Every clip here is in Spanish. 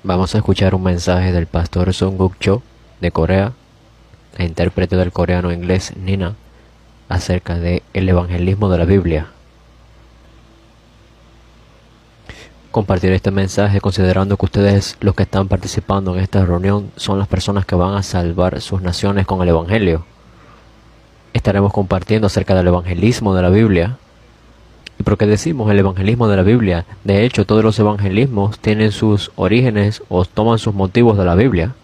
Vamos a escuchar un mensaje del pastor Sung-Guk Cho de Corea, la intérprete del coreano inglés Nina, acerca de el evangelismo de la Biblia. Compartir este mensaje considerando que ustedes, los que están participando en esta reunión, son las personas que van a salvar sus naciones con el evangelio. Estaremos compartiendo acerca del evangelismo de la Biblia. ¿Y por qué decimos el evangelismo de la Biblia? De hecho, todos los evangelismos tienen sus orígenes o toman sus motivos de la Biblia.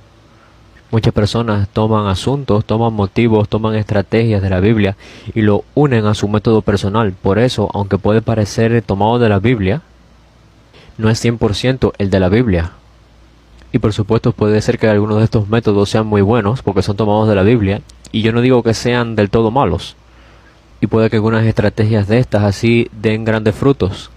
Muchas personas toman asuntos, toman motivos, toman estrategias de la Biblia y lo unen a su método personal. Por eso, aunque puede parecer tomado de la Biblia, no es 100% el de la Biblia. Y por supuesto puede ser que algunos de estos métodos sean muy buenos porque son tomados de la Biblia, y yo no digo que sean del todo malos. Y puede que algunas estrategias de estas así den grandes frutos.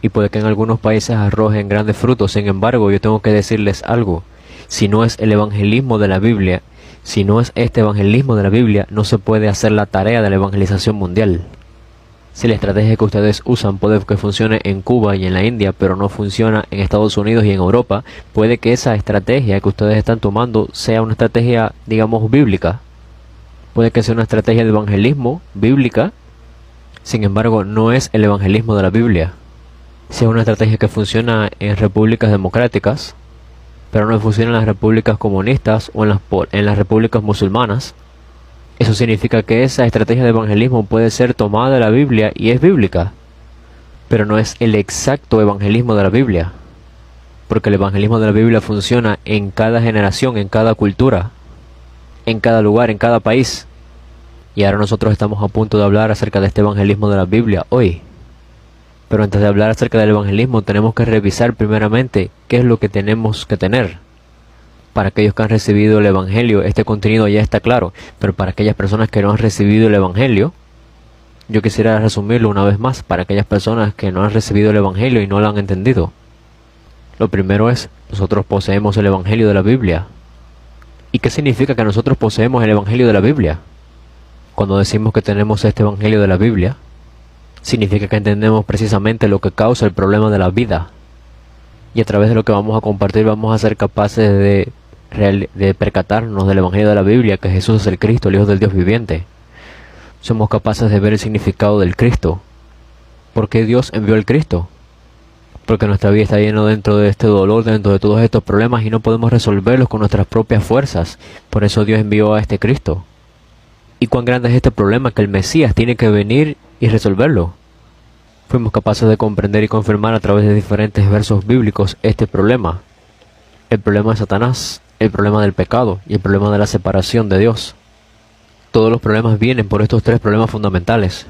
Y puede que en algunos países arrojen grandes frutos. Sin embargo, yo tengo que decirles algo. Si no es el evangelismo de la Biblia, si no es este evangelismo de la Biblia, no se puede hacer la tarea de la evangelización mundial. Si la estrategia que ustedes usan puede que funcione en Cuba y en la India, pero no funciona en Estados Unidos y en Europa, puede que esa estrategia que ustedes están tomando sea una estrategia, digamos, bíblica. Puede que sea una estrategia de evangelismo bíblica, sin embargo, no es el evangelismo de la Biblia. Si es una estrategia que funciona en repúblicas democráticas, pero no funciona en las repúblicas comunistas o en las repúblicas musulmanas, eso significa que esa estrategia de evangelismo puede ser tomada de la Biblia y es bíblica, pero no es el exacto evangelismo de la Biblia, porque el evangelismo de la Biblia funciona en cada generación, en cada cultura, en cada lugar, en cada país. Y ahora nosotros estamos a punto de hablar acerca de este evangelismo de la Biblia hoy. Pero antes de hablar acerca del evangelismo tenemos que revisar primeramente qué es lo que tenemos que tener. Para aquellos que han recibido el evangelio, este contenido ya está claro, pero para aquellas personas que no han recibido el evangelio, yo quisiera resumirlo una vez más para aquellas personas que no han recibido el evangelio y no lo han entendido. Lo primero es, nosotros poseemos el evangelio de la Biblia. ¿Y qué significa que nosotros poseemos el evangelio de la Biblia? Cuando decimos que tenemos este evangelio de la Biblia, significa que entendemos precisamente lo que causa el problema de la vida. Y a través de lo que vamos a compartir vamos a ser capaces de percatarnos del evangelio de la Biblia, que Jesús es el Cristo, el Hijo del Dios viviente. Somos capaces de ver el significado del Cristo. ¿Por qué Dios envió al Cristo? Porque nuestra vida está llena dentro de este dolor, dentro de todos estos problemas, y no podemos resolverlos con nuestras propias fuerzas. Por eso Dios envió a este Cristo. ¿Y cuán grande es este problema? Que el Mesías tiene que venir y resolverlo. Fuimos capaces de comprender y confirmar a través de diferentes versos bíblicos este problema. El problema de Satanás, el problema del pecado y el problema de la separación de Dios. Todos los problemas vienen por estos tres problemas fundamentales.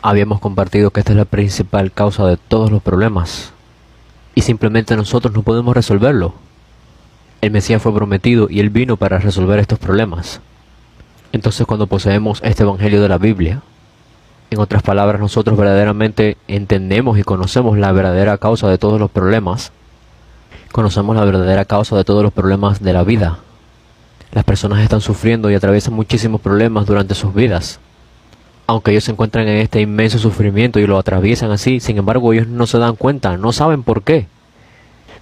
Habíamos compartido que esta es la principal causa de todos los problemas. Y simplemente nosotros no podemos resolverlo. El Mesías fue prometido y Él vino para resolver estos problemas. Entonces cuando poseemos este evangelio de la Biblia, en otras palabras, nosotros verdaderamente entendemos y conocemos la verdadera causa de todos los problemas. Conocemos la verdadera causa de todos los problemas de la vida. Las personas están sufriendo y atraviesan muchísimos problemas durante sus vidas. Aunque ellos se encuentran en este inmenso sufrimiento y lo atraviesan así, sin embargo ellos no se dan cuenta, no saben por qué.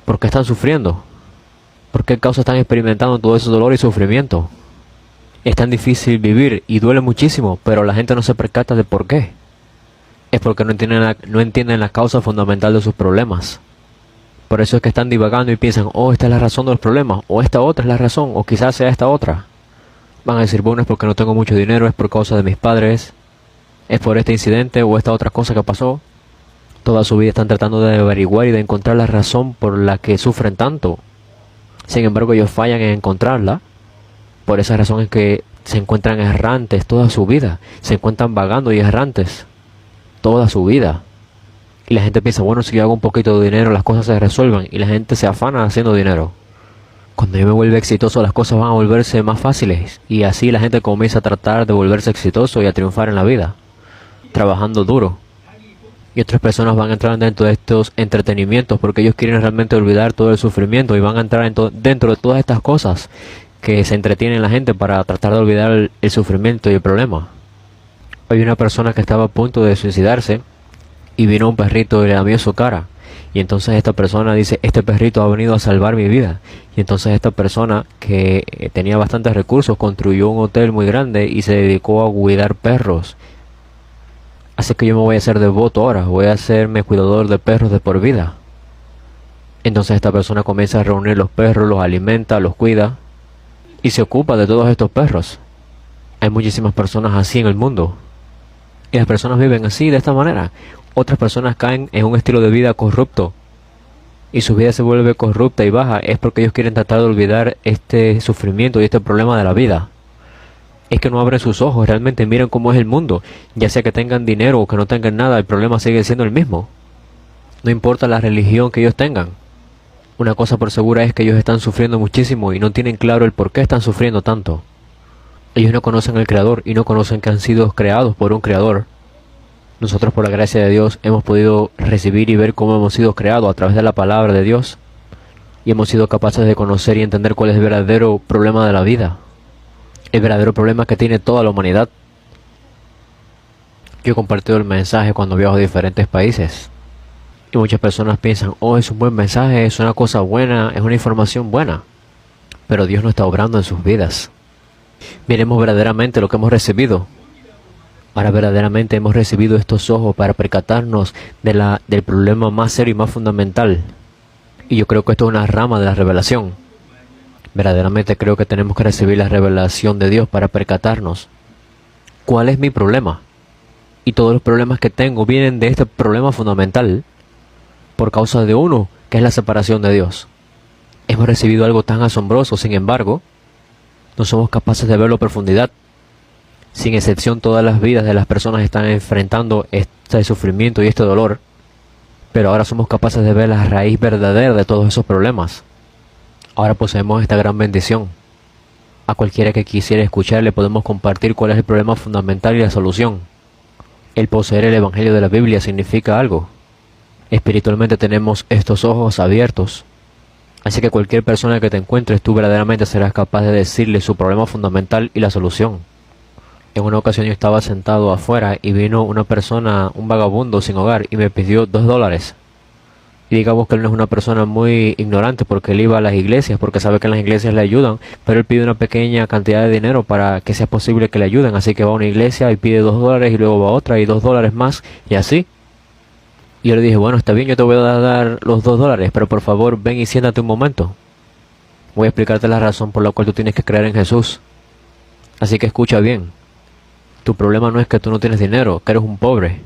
¿Por qué están sufriendo? ¿Por qué causa están experimentando todo ese dolor y sufrimiento? Es tan difícil vivir y duele muchísimo, pero la gente no se percata de por qué. Es porque no entienden la causa fundamental de sus problemas. Por eso es que están divagando y piensan, oh, esta es la razón de los problemas, o esta otra es la razón, o quizás sea esta otra. Van a decir, bueno, es porque no tengo mucho dinero, es por causa de mis padres, es por este incidente o esta otra cosa que pasó. Toda su vida están tratando de averiguar y de encontrar la razón por la que sufren tanto. Sin embargo, ellos fallan en encontrarla. Por esa razón es que se encuentran errantes toda su vida. Se encuentran vagando y errantes toda su vida. Y la gente piensa, bueno, si yo hago un poquito de dinero las cosas se resuelven. Y la gente se afana haciendo dinero. Cuando yo me vuelva exitoso las cosas van a volverse más fáciles. Y así la gente comienza a tratar de volverse exitoso y a triunfar en la vida, trabajando duro. Y otras personas van a entrar dentro de estos entretenimientos porque ellos quieren realmente olvidar todo el sufrimiento. Y van a entrar dentro de todas estas cosas que se entretienen la gente para tratar de olvidar el sufrimiento y el problema. Hay una persona que estaba a punto de suicidarse y vino un perrito y le lamió su cara. Y entonces esta persona dice, este perrito ha venido a salvar mi vida. Y entonces esta persona que tenía bastantes recursos construyó un hotel muy grande y se dedicó a cuidar perros. Así que yo me voy a hacer devoto ahora, voy a hacerme cuidador de perros de por vida. Entonces esta persona comienza a reunir los perros, los alimenta, los cuida y se ocupa de todos estos perros. Hay muchísimas personas así en el mundo. Y las personas viven así, de esta manera. Otras personas caen en un estilo de vida corrupto. Y su vida se vuelve corrupta y baja. Es porque ellos quieren tratar de olvidar este sufrimiento y este problema de la vida. Es que no abren sus ojos, realmente miran cómo es el mundo. Ya sea que tengan dinero o que no tengan nada, el problema sigue siendo el mismo. No importa la religión que ellos tengan. Una cosa por segura es que ellos están sufriendo muchísimo y no tienen claro el por qué están sufriendo tanto. Ellos no conocen al Creador y no conocen que han sido creados por un Creador. Nosotros por la gracia de Dios hemos podido recibir y ver cómo hemos sido creados a través de la palabra de Dios. Y hemos sido capaces de conocer y entender cuál es el verdadero problema de la vida. El verdadero problema que tiene toda la humanidad. Yo he compartido el mensaje cuando viajo a diferentes países. Y muchas personas piensan, oh, es un buen mensaje, es una cosa buena, es una información buena. Pero Dios no está obrando en sus vidas. Miremos verdaderamente lo que hemos recibido. Ahora verdaderamente hemos recibido estos ojos para percatarnos del problema más serio y más fundamental. Y yo creo que esto es una rama de la revelación. Verdaderamente creo que tenemos que recibir la revelación de Dios para percatarnos. ¿Cuál es mi problema? Y todos los problemas que tengo vienen de este problema fundamental. Por causa de uno, que es la separación de Dios. Hemos recibido algo tan asombroso, sin embargo, no somos capaces de verlo a profundidad. Sin excepción, todas las vidas de las personas están enfrentando este sufrimiento y este dolor, pero ahora somos capaces de ver la raíz verdadera de todos esos problemas. Ahora poseemos esta gran bendición. A cualquiera que quisiera escuchar le podemos compartir cuál es el problema fundamental y la solución. El poseer el Evangelio de la Biblia significa algo. Espiritualmente tenemos estos ojos abiertos. Así que cualquier persona que te encuentres, tú verdaderamente serás capaz de decirle su problema fundamental y la solución. En una ocasión yo estaba sentado afuera y vino una persona, un vagabundo sin hogar, y me pidió $2. Y digamos que él no es una persona muy ignorante porque él iba a las iglesias, porque sabe que en las iglesias le ayudan, pero él pide una pequeña cantidad de dinero para que sea posible que le ayuden. Así que va a una iglesia y pide $2 y luego va a otra y $2 más y así. Y yo le dije, bueno, está bien, yo te voy a dar los $2, pero por favor ven y siéntate un momento. Voy a explicarte la razón por la cual tú tienes que creer en Jesús. Así que escucha bien. Tu problema no es que tú no tienes dinero, que eres un pobre.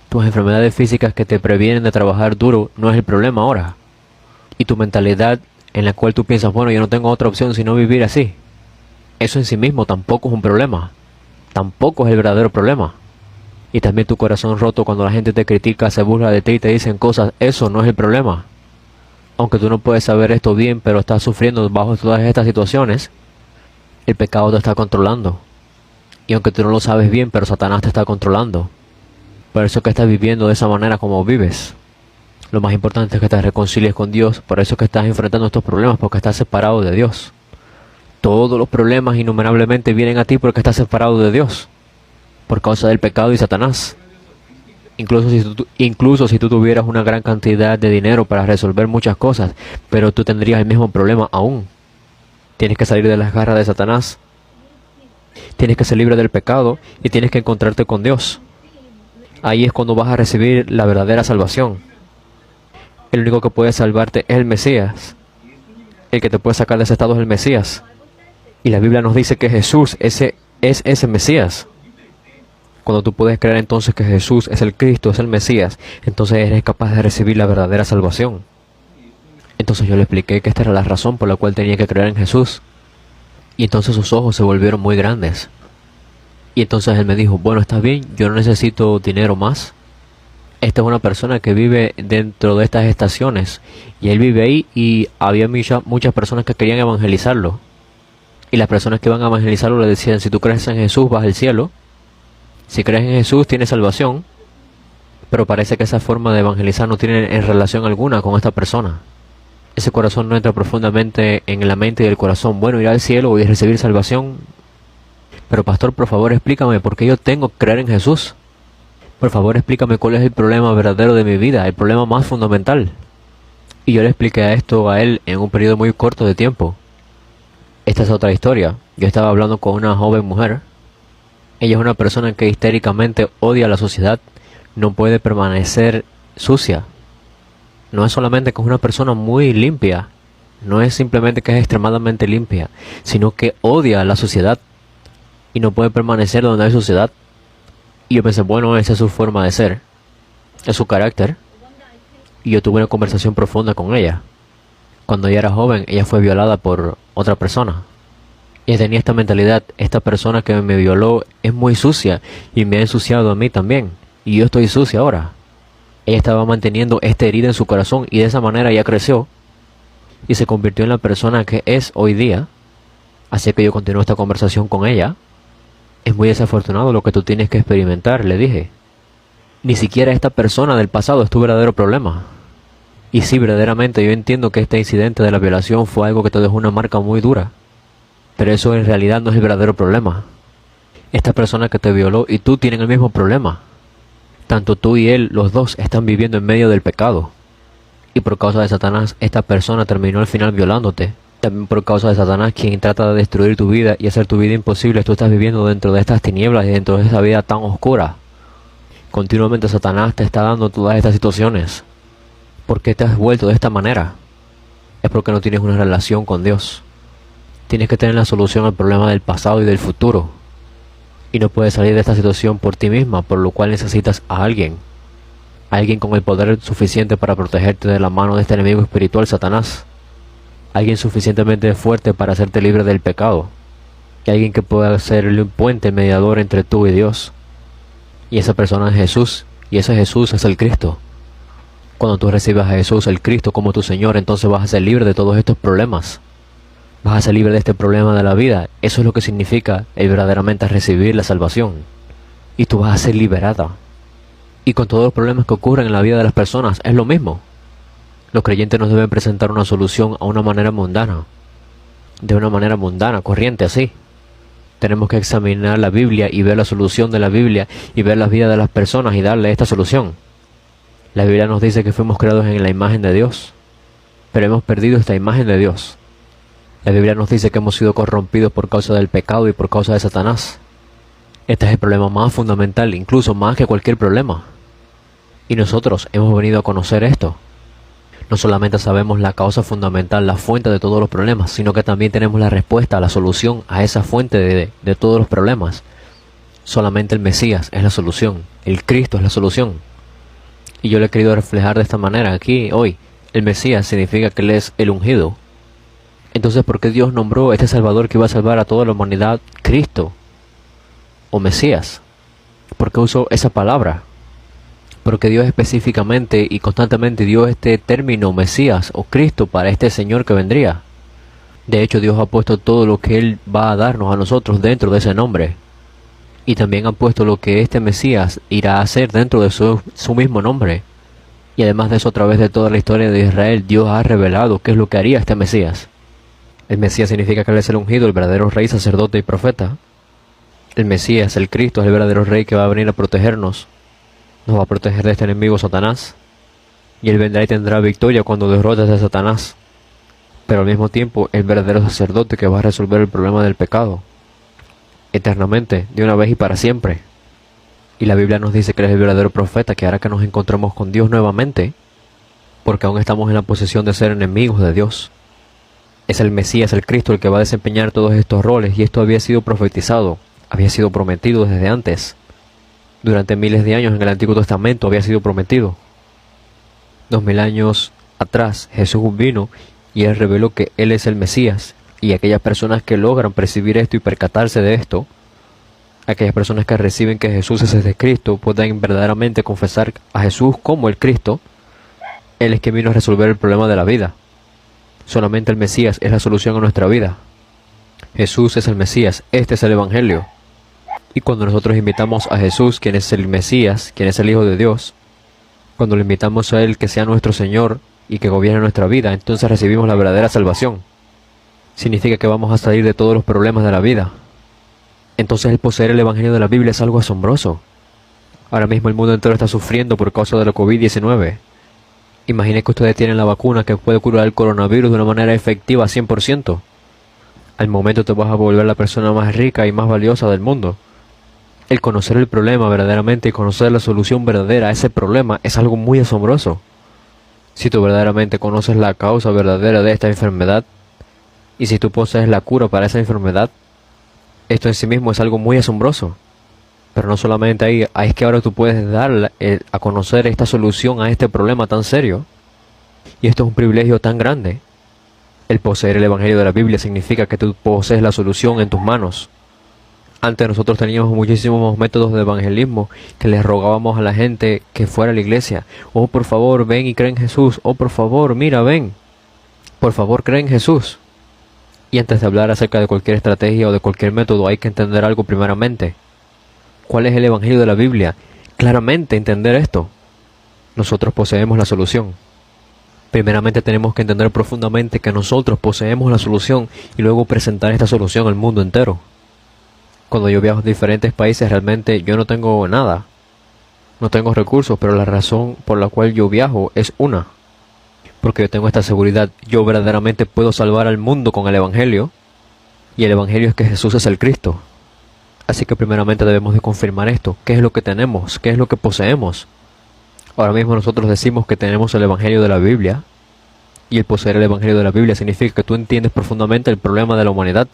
Tus enfermedades físicas que te previenen de trabajar duro no es el problema ahora. Y tu mentalidad en la cual tú piensas, bueno, yo no tengo otra opción sino vivir así. Eso en sí mismo tampoco es un problema. Tampoco es el verdadero problema. Y también tu corazón roto cuando la gente te critica, se burla de ti y te dicen cosas, eso no es el problema. Aunque tú no puedes saber esto bien, pero estás sufriendo bajo todas estas situaciones, el pecado te está controlando. Y aunque tú no lo sabes bien, pero Satanás te está controlando. Por eso que estás viviendo de esa manera como vives. Lo más importante es que te reconcilies con Dios, por eso que estás enfrentando estos problemas, porque estás separado de Dios. Todos los problemas innumerablemente vienen a ti porque estás separado de Dios. Por causa del pecado y Satanás. Incluso si tú tuvieras una gran cantidad de dinero para resolver muchas cosas, pero tú tendrías el mismo problema aún. Tienes que salir de las garras de Satanás. Tienes que ser libre del pecado y tienes que encontrarte con Dios. Ahí es cuando vas a recibir la verdadera salvación. El único que puede salvarte es el Mesías. El que te puede sacar de ese estado es el Mesías. Y la Biblia nos dice que Jesús es ese Mesías. Cuando tú puedes creer entonces que Jesús es el Cristo, es el Mesías, entonces eres capaz de recibir la verdadera salvación. Entonces yo le expliqué que esta era la razón por la cual tenía que creer en Jesús. Y entonces sus ojos se volvieron muy grandes. Y entonces él me dijo, bueno, está bien, yo no necesito dinero más. Esta es una persona que vive dentro de estas estaciones. Y él vive ahí y había muchas personas que querían evangelizarlo. Y las personas que iban a evangelizarlo le decían, si tú crees en Jesús vas al cielo. Si crees en Jesús tienes salvación. Pero parece que esa forma de evangelizar no tiene en relación alguna con esta persona. Ese corazón no entra profundamente en la mente y el corazón. Bueno, ir al cielo y recibir salvación. Pero pastor, por favor explícame por qué yo tengo que creer en Jesús. Por favor, explícame cuál es el problema verdadero de mi vida, el problema más fundamental. Y yo le expliqué esto a él en un periodo muy corto de tiempo. Esta es otra historia. Yo estaba hablando con una joven mujer. Ella es una persona que histéricamente odia a la sociedad, no puede permanecer sucia. No es solamente que es una persona muy limpia, no es simplemente que es extremadamente limpia, sino que odia a la sociedad y no puede permanecer donde hay sociedad. Y yo pensé, bueno, esa es su forma de ser, es su carácter. Y yo tuve una conversación profunda con ella. Cuando ella era joven, ella fue violada por otra persona. Ella tenía esta mentalidad: esta persona que me violó es muy sucia y me ha ensuciado a mí también. Y yo estoy sucia ahora. Ella estaba manteniendo esta herida en su corazón y de esa manera ella creció y se convirtió en la persona que es hoy día. Así que yo continué esta conversación con ella. Es muy desafortunado lo que tú tienes que experimentar, le dije. Ni siquiera esta persona del pasado es tu verdadero problema. Y sí, verdaderamente yo entiendo que este incidente de la violación fue algo que te dejó una marca muy dura. Pero eso en realidad no es el verdadero problema. Esta persona que te violó y tú tienen el mismo problema. Tanto tú y él, los dos, están viviendo en medio del pecado. Y por causa de Satanás, esta persona terminó al final violándote. También por causa de Satanás, quien trata de destruir tu vida y hacer tu vida imposible, tú estás viviendo dentro de estas tinieblas y dentro de esta vida tan oscura. Continuamente Satanás te está dando todas estas situaciones. ¿Por qué te has vuelto de esta manera? Es porque no tienes una relación con Dios. Tienes que tener la solución al problema del pasado y del futuro. Y no puedes salir de esta situación por ti misma, por lo cual necesitas a alguien. Alguien con el poder suficiente para protegerte de la mano de este enemigo espiritual, Satanás. Alguien suficientemente fuerte para hacerte libre del pecado. Y alguien que pueda ser un puente mediador entre tú y Dios. Y esa persona es Jesús. Y ese Jesús es el Cristo. Cuando tú recibas a Jesús, el Cristo, como tu Señor, entonces vas a ser libre de todos estos problemas. Vas a ser libre de este problema de la vida. Eso es lo que significa el verdaderamente recibir la salvación. Y tú vas a ser liberada. Y con todos los problemas que ocurren en la vida de las personas, es lo mismo. Los creyentes nos deben presentar una solución a una manera mundana. De una manera mundana, corriente, así. Tenemos que examinar la Biblia y ver la solución de la Biblia y ver la vida de las personas y darle esta solución. La Biblia nos dice que fuimos creados en la imagen de Dios, pero hemos perdido esta imagen de Dios. La Biblia nos dice que hemos sido corrompidos por causa del pecado y por causa de Satanás. Este es el problema más fundamental, incluso más que cualquier problema. Y nosotros hemos venido a conocer esto. No solamente sabemos la causa fundamental, la fuente de todos los problemas, sino que también tenemos la respuesta, la solución a esa fuente de todos los problemas. Solamente el Mesías es la solución, el Cristo es la solución. Y yo le he querido reflejar de esta manera aquí, hoy. El Mesías significa que Él es el ungido. Entonces, ¿por qué Dios nombró a este Salvador que iba a salvar a toda la humanidad Cristo o Mesías? ¿Por qué usó esa palabra? Porque Dios específicamente y constantemente dio este término Mesías o Cristo para este Señor que vendría. De hecho, Dios ha puesto todo lo que Él va a darnos a nosotros dentro de ese nombre. Y también ha puesto lo que este Mesías irá a hacer dentro de su mismo nombre. Y además de eso, a través de toda la historia de Israel, Dios ha revelado qué es lo que haría este Mesías. El Mesías significa que Él es el ungido, el verdadero rey, sacerdote y profeta. El Mesías, el Cristo, es el verdadero rey que va a venir a protegernos. Nos va a proteger de este enemigo Satanás. Y Él vendrá y tendrá victoria cuando derrote a Satanás. Pero al mismo tiempo, el verdadero sacerdote que va a resolver el problema del pecado. Eternamente, de una vez y para siempre. Y la Biblia nos dice que Él es el verdadero profeta que hará que nos encontremos con Dios nuevamente. Porque aún estamos en la posesión de ser enemigos de Dios. Es el Mesías, el Cristo, el que va a desempeñar todos estos roles. Y esto había sido profetizado, había sido prometido desde antes. Durante miles de años en el Antiguo Testamento había sido prometido. 2000 años atrás Jesús vino y Él reveló que Él es el Mesías. Y aquellas personas que logran percibir esto y percatarse de esto, aquellas personas que reciben que Jesús es el Cristo, pueden verdaderamente confesar a Jesús como el Cristo. Él es quien vino a resolver el problema de la vida. Solamente el Mesías es la solución a nuestra vida. Jesús es el Mesías, este es el Evangelio. Y cuando nosotros invitamos a Jesús, quien es el Mesías, quien es el Hijo de Dios, cuando le invitamos a Él que sea nuestro Señor y que gobierne nuestra vida, entonces recibimos la verdadera salvación. Significa que vamos a salir de todos los problemas de la vida. Entonces el poseer el Evangelio de la Biblia es algo asombroso. Ahora mismo el mundo entero está sufriendo por causa de la COVID-19. Imaginen que ustedes tienen la vacuna que puede curar el coronavirus de una manera efectiva 100%. Al momento te vas a volver la persona más rica y más valiosa del mundo. El conocer el problema verdaderamente y conocer la solución verdadera a ese problema es algo muy asombroso. Si tú verdaderamente conoces la causa verdadera de esta enfermedad, y si tú posees la cura para esa enfermedad, esto en sí mismo es algo muy asombroso. Pero no solamente ahí, es que ahora tú puedes dar a conocer esta solución a este problema tan serio. Y esto es un privilegio tan grande. El poseer el Evangelio de la Biblia significa que tú posees la solución en tus manos. Antes nosotros teníamos muchísimos métodos de evangelismo que les rogábamos a la gente que fuera a la iglesia. Oh, por favor, ven y cree en Jesús. Oh, por favor, mira, ven. Por favor, cree en Jesús. Y antes de hablar acerca de cualquier estrategia o de cualquier método, hay que entender algo primeramente. ¿Cuál es el Evangelio de la Biblia? Claramente entender esto. Nosotros poseemos la solución. Primeramente tenemos que entender profundamente que nosotros poseemos la solución y luego presentar esta solución al mundo entero. Cuando yo viajo a diferentes países, realmente yo no tengo nada. No tengo recursos, pero la razón por la cual yo viajo es una. Porque yo tengo esta seguridad. Yo verdaderamente puedo salvar al mundo con el Evangelio. Y el Evangelio es que Jesús es el Cristo. Así que primeramente debemos de confirmar esto. ¿Qué es lo que tenemos? ¿Qué es lo que poseemos? Ahora mismo nosotros decimos que tenemos el Evangelio de la Biblia. Y el poseer el Evangelio de la Biblia significa que tú entiendes profundamente el problema de la humanidad.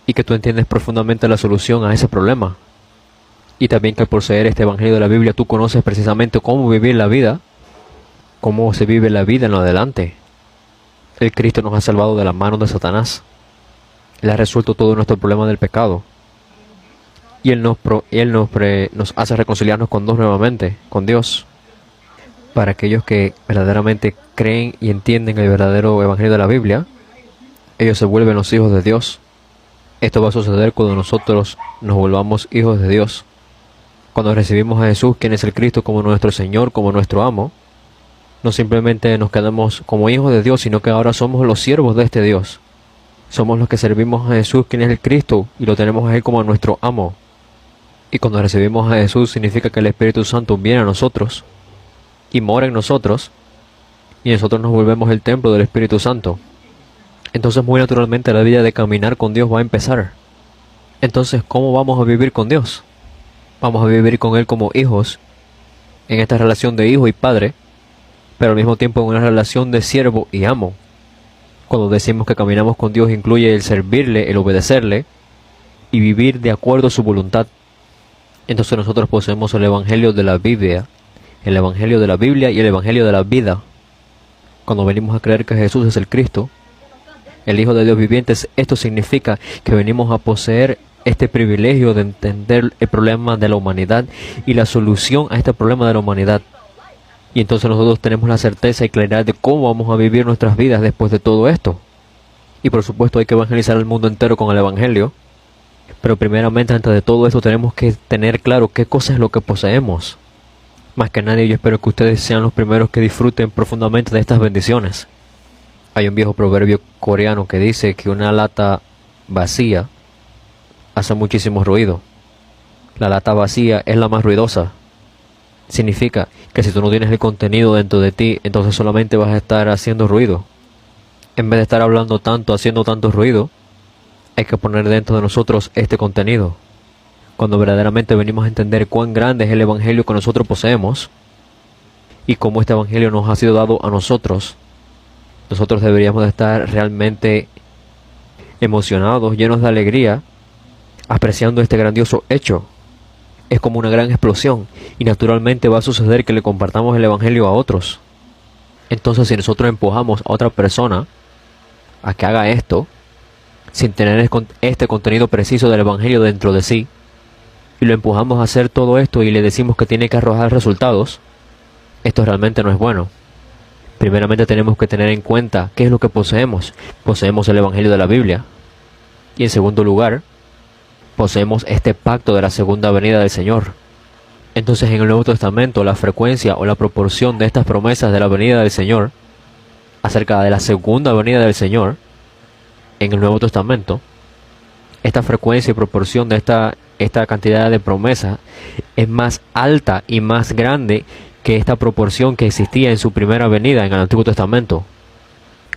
Y que tú entiendes profundamente la solución a ese problema. Y también que al poseer este Evangelio de la Biblia tú conoces precisamente cómo vivir la vida. Cómo se vive la vida en lo adelante. El Cristo nos ha salvado de las manos de Satanás. Él ha resuelto todo nuestro problema del pecado. Y Él nos hace reconciliarnos con Dios nuevamente, con Dios. Para aquellos que verdaderamente creen y entienden el verdadero Evangelio de la Biblia, ellos se vuelven los hijos de Dios. Esto va a suceder cuando nosotros nos volvamos hijos de Dios. Cuando recibimos a Jesús, quien es el Cristo, como nuestro Señor, como nuestro amo, no simplemente nos quedamos como hijos de Dios, sino que ahora somos los siervos de este Dios. Somos los que servimos a Jesús, quien es el Cristo, y lo tenemos a Él como nuestro amo. Y cuando recibimos a Jesús significa que el Espíritu Santo viene a nosotros y mora en nosotros, y nosotros nos volvemos el templo del Espíritu Santo. Entonces muy naturalmente la vida de caminar con Dios va a empezar. Entonces, ¿cómo vamos a vivir con Dios? Vamos a vivir con Él como hijos, en esta relación de hijo y padre, pero al mismo tiempo en una relación de siervo y amo. Cuando decimos que caminamos con Dios incluye el servirle, el obedecerle y vivir de acuerdo a su voluntad. Entonces nosotros poseemos el Evangelio de la Biblia, el Evangelio de la Biblia y el Evangelio de la vida. Cuando venimos a creer que Jesús es el Cristo, el Hijo de Dios viviente, esto significa que venimos a poseer este privilegio de entender el problema de la humanidad y la solución a este problema de la humanidad. Y entonces nosotros tenemos la certeza y claridad de cómo vamos a vivir nuestras vidas después de todo esto. Y por supuesto hay que evangelizar al mundo entero con el Evangelio. Pero primeramente, antes de todo esto, tenemos que tener claro qué cosa es lo que poseemos. Más que nadie, yo espero que ustedes sean los primeros que disfruten profundamente de estas bendiciones. Hay un viejo proverbio coreano que dice que una lata vacía hace muchísimo ruido. La lata vacía es la más ruidosa. Significa que si tú no tienes el contenido dentro de ti, entonces solamente vas a estar haciendo ruido. En vez de estar hablando tanto, haciendo tanto ruido, hay que poner dentro de nosotros este contenido. Cuando verdaderamente venimos a entender cuán grande es el Evangelio que nosotros poseemos y cómo este Evangelio nos ha sido dado a nosotros, nosotros deberíamos de estar realmente emocionados, llenos de alegría, apreciando este grandioso hecho. Es como una gran explosión y naturalmente va a suceder que le compartamos el Evangelio a otros. Entonces, si nosotros empujamos a otra persona a que haga esto, sin tener este contenido preciso del Evangelio dentro de sí, y lo empujamos a hacer todo esto y le decimos que tiene que arrojar resultados, esto realmente no es bueno. Primeramente tenemos que tener en cuenta qué es lo que poseemos. Poseemos el Evangelio de la Biblia. Y en segundo lugar, poseemos este pacto de la segunda venida del Señor. Entonces en el Nuevo Testamento la frecuencia o la proporción de estas promesas de la venida del Señor, acerca de la segunda venida del Señor, en el Nuevo Testamento, esta frecuencia y proporción de esta cantidad de promesas es más alta y más grande que esta proporción que existía en su primera venida en el Antiguo Testamento.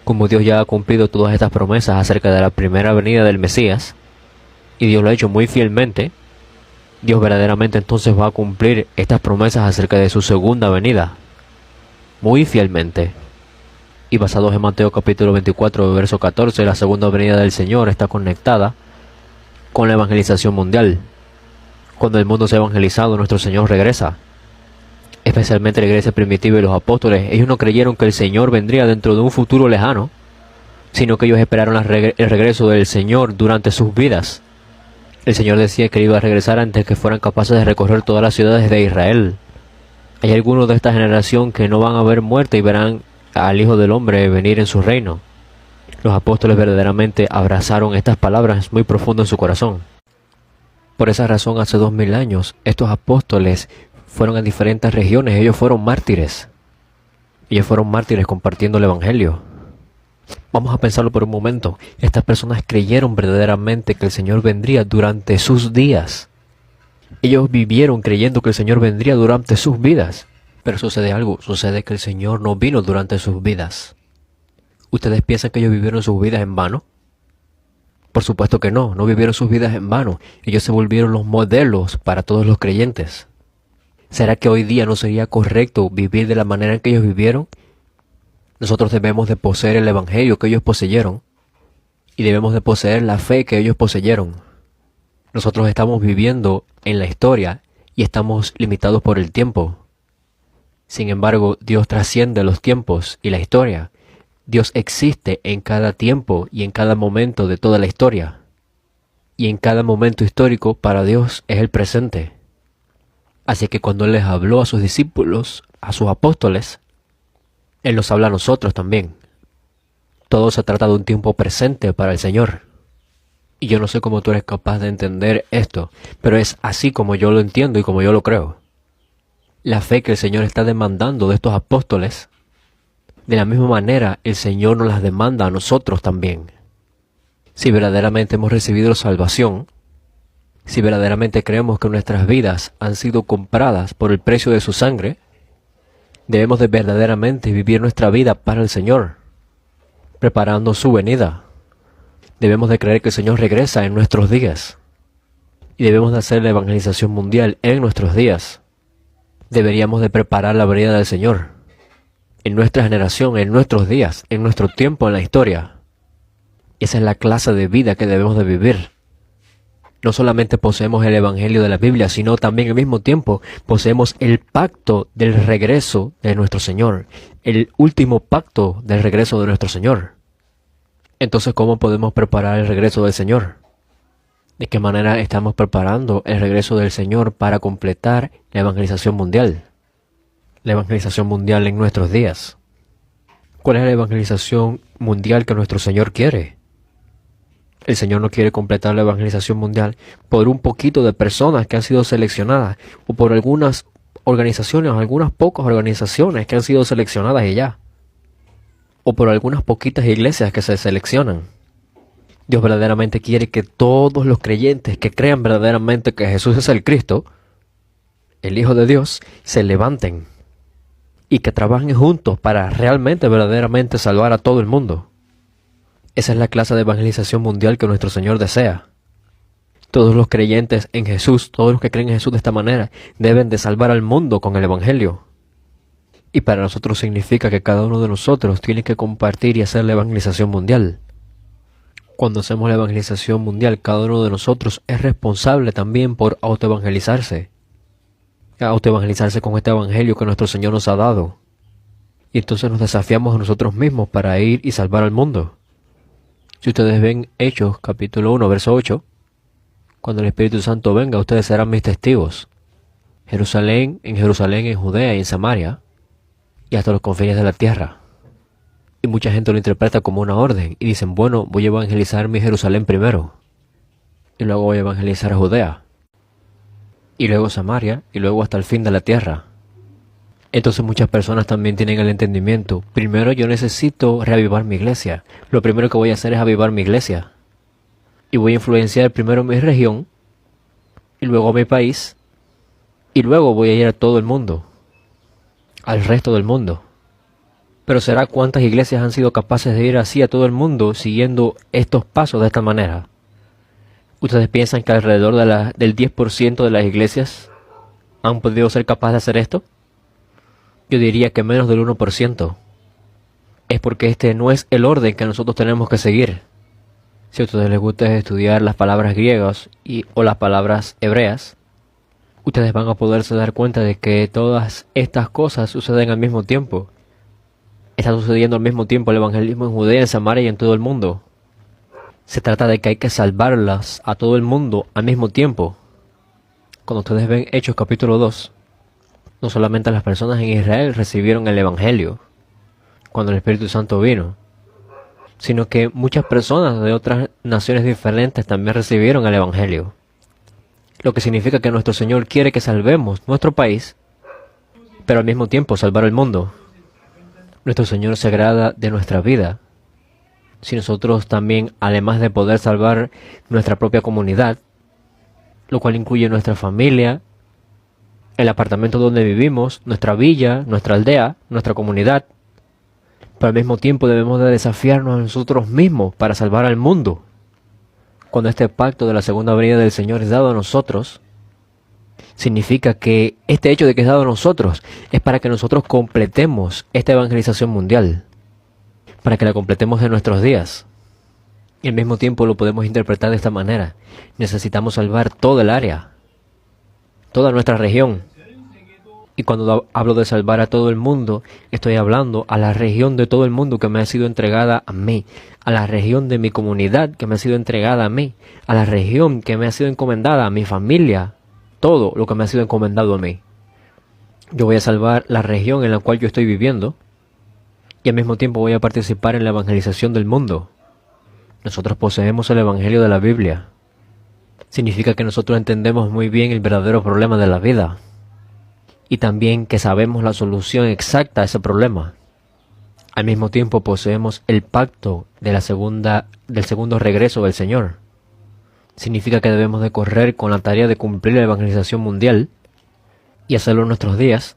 Como Dios ya ha cumplido todas estas promesas acerca de la primera venida del Mesías, y Dios lo ha hecho muy fielmente, Dios verdaderamente entonces va a cumplir estas promesas acerca de su segunda venida, muy fielmente. Y basados en Mateo capítulo 24, verso 14, la segunda venida del Señor está conectada con la evangelización mundial. Cuando el mundo se ha evangelizado, nuestro Señor regresa. Especialmente la iglesia primitiva y los apóstoles, ellos no creyeron que el Señor vendría dentro de un futuro lejano, sino que ellos esperaron el regreso del Señor durante sus vidas. El Señor decía que iba a regresar antes que fueran capaces de recorrer todas las ciudades de Israel. Hay algunos de esta generación que no van a ver muerte y verán al Hijo del Hombre venir en su reino. Los apóstoles verdaderamente abrazaron estas palabras muy profundo en su corazón. Por esa razón, hace 2000 años, estos apóstoles fueron a diferentes regiones. Ellos fueron mártires. Ellos fueron mártires compartiendo el Evangelio. Vamos a pensarlo por un momento. Estas personas creyeron verdaderamente que el Señor vendría durante sus días. Ellos vivieron creyendo que el Señor vendría durante sus vidas. Pero sucede algo. Sucede que el Señor no vino durante sus vidas. ¿Ustedes piensan que ellos vivieron sus vidas en vano? Por supuesto que no. No vivieron sus vidas en vano. Ellos se volvieron los modelos para todos los creyentes. ¿Será que hoy día no sería correcto vivir de la manera en que ellos vivieron? Nosotros debemos de poseer el Evangelio que ellos poseyeron y debemos de poseer la fe que ellos poseyeron. Nosotros estamos viviendo en la historia y estamos limitados por el tiempo. Sin embargo, Dios trasciende los tiempos y la historia. Dios existe en cada tiempo y en cada momento de toda la historia. Y en cada momento histórico para Dios es el presente. Así que cuando Él les habló a sus discípulos, a sus apóstoles, Él nos habla a nosotros también. Todo se trata de un tiempo presente para el Señor. Y yo no sé cómo tú eres capaz de entender esto, pero es así como yo lo entiendo y como yo lo creo. La fe que el Señor está demandando de estos apóstoles, de la misma manera el Señor nos las demanda a nosotros también. Si verdaderamente hemos recibido salvación, si verdaderamente creemos que nuestras vidas han sido compradas por el precio de su sangre, debemos de verdaderamente vivir nuestra vida para el Señor, preparando su venida. Debemos de creer que el Señor regresa en nuestros días. Y debemos de hacer la evangelización mundial en nuestros días. Deberíamos de preparar la venida del Señor. En nuestra generación, en nuestros días, en nuestro tiempo en la historia. Esa es la clase de vida que debemos de vivir. No solamente poseemos el Evangelio de la Biblia, sino también al mismo tiempo poseemos el pacto del regreso de nuestro Señor, el último pacto del regreso de nuestro Señor. Entonces, ¿cómo podemos preparar el regreso del Señor? ¿De qué manera estamos preparando el regreso del Señor para completar la evangelización mundial? La evangelización mundial en nuestros días. ¿Cuál es la evangelización mundial que nuestro Señor quiere? El Señor no quiere completar la evangelización mundial por un poquito de personas que han sido seleccionadas o por algunas organizaciones, algunas pocas organizaciones que han sido seleccionadas y ya. O por algunas poquitas iglesias que se seleccionan. Dios verdaderamente quiere que todos los creyentes que crean verdaderamente que Jesús es el Cristo, el Hijo de Dios, se levanten y que trabajen juntos para realmente, verdaderamente salvar a todo el mundo. Esa es la clase de evangelización mundial que nuestro Señor desea. Todos los creyentes en Jesús, todos los que creen en Jesús de esta manera, deben de salvar al mundo con el Evangelio. Y para nosotros significa que cada uno de nosotros tiene que compartir y hacer la evangelización mundial. Cuando hacemos la evangelización mundial, cada uno de nosotros es responsable también por autoevangelizarse. Autoevangelizarse con este Evangelio que nuestro Señor nos ha dado. Y entonces nos desafiamos a nosotros mismos para ir y salvar al mundo. Si ustedes ven Hechos, capítulo 1, verso 8, cuando el Espíritu Santo venga, ustedes serán mis testigos. en Jerusalén, en Judea y en Samaria, y hasta los confines de la tierra. Y mucha gente lo interpreta como una orden, y dicen, bueno, voy a evangelizar mi Jerusalén primero, y luego voy a evangelizar a Judea, y luego Samaria, y luego hasta el fin de la tierra. Entonces muchas personas también tienen el entendimiento, primero yo necesito reavivar mi iglesia. Lo primero que voy a hacer es avivar mi iglesia. Y voy a influenciar primero mi región, y luego a mi país, y luego voy a ir a todo el mundo, al resto del mundo. Pero ¿será cuántas iglesias han sido capaces de ir así a todo el mundo siguiendo estos pasos de esta manera? ¿Ustedes piensan que alrededor del 10% de las iglesias han podido ser capaces de hacer esto? Yo diría que menos del 1%. Es porque este no es el orden que nosotros tenemos que seguir. Si a ustedes les gusta estudiar las palabras griegas o las palabras hebreas, ustedes van a poderse dar cuenta de que todas estas cosas suceden al mismo tiempo. Está sucediendo al mismo tiempo el evangelismo en Judea, en Samaria y en todo el mundo. Se trata de que hay que salvarlas a todo el mundo al mismo tiempo. Cuando ustedes ven Hechos capítulo 2, no solamente las personas en Israel recibieron el evangelio cuando el Espíritu Santo vino, sino que muchas personas de otras naciones diferentes también recibieron el evangelio. Lo que significa que nuestro Señor quiere que salvemos nuestro país, pero al mismo tiempo salvar el mundo. Nuestro Señor se agrada de nuestra vida. Si nosotros también, además de poder salvar nuestra propia comunidad, lo cual incluye nuestra familia, el apartamento donde vivimos, nuestra villa, nuestra aldea, nuestra comunidad, pero al mismo tiempo debemos de desafiarnos a nosotros mismos para salvar al mundo. Cuando este pacto de la segunda venida del Señor es dado a nosotros, significa que este hecho de que es dado a nosotros es para que nosotros completemos esta evangelización mundial, para que la completemos en nuestros días. Y al mismo tiempo lo podemos interpretar de esta manera. Necesitamos salvar toda el área, toda nuestra región. Y cuando hablo de salvar a todo el mundo, estoy hablando a la región de todo el mundo que me ha sido entregada a mí, a la región de mi comunidad que me ha sido entregada a mí, a la región que me ha sido encomendada a mi familia, todo lo que me ha sido encomendado a mí. Yo voy a salvar la región en la cual yo estoy viviendo y al mismo tiempo voy a participar en la evangelización del mundo. Nosotros poseemos el Evangelio de la Biblia. Significa que nosotros entendemos muy bien el verdadero problema de la vida. Y también que sabemos la solución exacta a ese problema. Al mismo tiempo poseemos el pacto de del segundo regreso del Señor. Significa que debemos de correr con la tarea de cumplir la evangelización mundial y hacerlo en nuestros días.